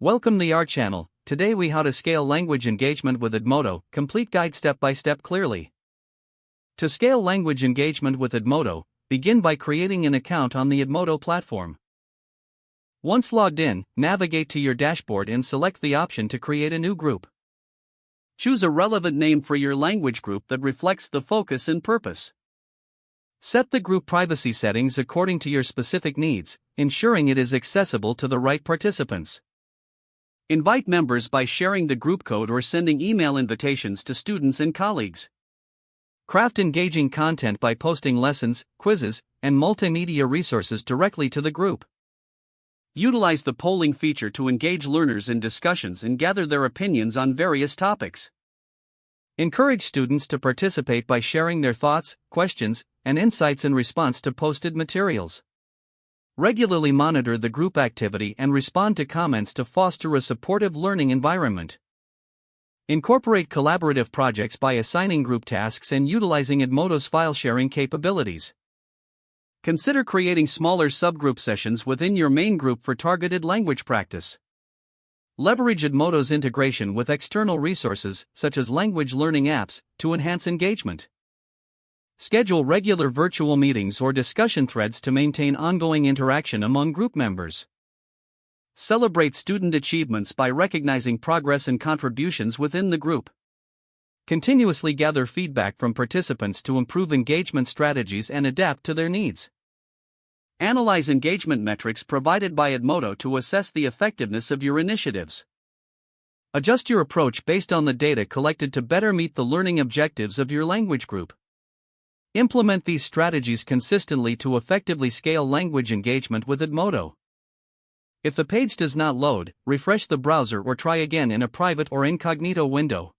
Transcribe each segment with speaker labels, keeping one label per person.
Speaker 1: Welcome to our channel. Today we how to scale language engagement with Edmodo, complete guide step by step clearly. To scale language engagement with Edmodo, begin by creating an account on the Edmodo platform. Once logged in, navigate to your dashboard and select the option to create a new group. Choose a relevant name for your language group that reflects the focus and purpose. Set the group privacy settings according to your specific needs, ensuring it is accessible to the right participants. Invite members by sharing the group code or sending email invitations to students and colleagues. Craft engaging content by posting lessons, quizzes, and multimedia resources directly to the group. Utilize the polling feature to engage learners in discussions and gather their opinions on various topics. Encourage students to participate by sharing their thoughts, questions, and insights in response to posted materials. Regularly monitor the group activity and respond to comments to foster a supportive learning environment. Incorporate collaborative projects by assigning group tasks and utilizing Edmodo's file sharing capabilities. Consider creating smaller subgroup sessions within your main group for targeted language practice. Leverage Edmodo's integration with external resources, such as language learning apps, to enhance engagement. Schedule regular virtual meetings or discussion threads to maintain ongoing interaction among group members. Celebrate student achievements by recognizing progress and contributions within the group. Continuously gather feedback from participants to improve engagement strategies and adapt to their needs. Analyze engagement metrics provided by Edmodo to assess the effectiveness of your initiatives. Adjust your approach based on the data collected to better meet the learning objectives of your language group. Implement these strategies consistently to effectively scale language engagement with Edmodo. If the page does not load, refresh the browser or try again in a private or incognito window.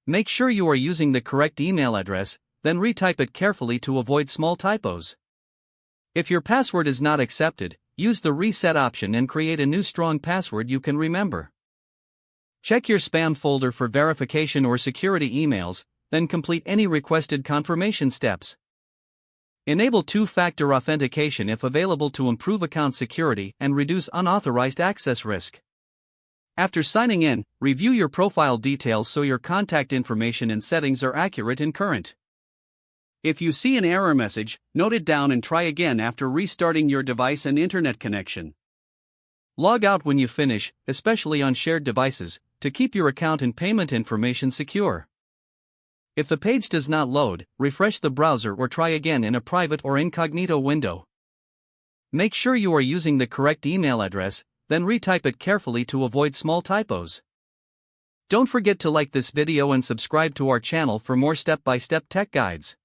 Speaker 1: Make sure you are using the correct email address, then retype it carefully to avoid small typos. If your password is not accepted, use the reset option and create a new strong password you can remember. Check your spam folder for verification or security emails, then complete any requested confirmation steps. Enable two-factor authentication if available to improve account security and reduce unauthorized access risk. After signing in, review your profile details so your contact information and settings are accurate and current. If you see an error message, note it down and try again after restarting your device and internet connection. Log out when you finish, especially on shared devices, to keep your account and payment information secure. If the page does not load, refresh the browser or try again in a private or incognito window. Make sure you are using the correct email address, then retype it carefully to avoid small typos. Don't forget to like this video and subscribe to our channel for more step-by-step tech guides.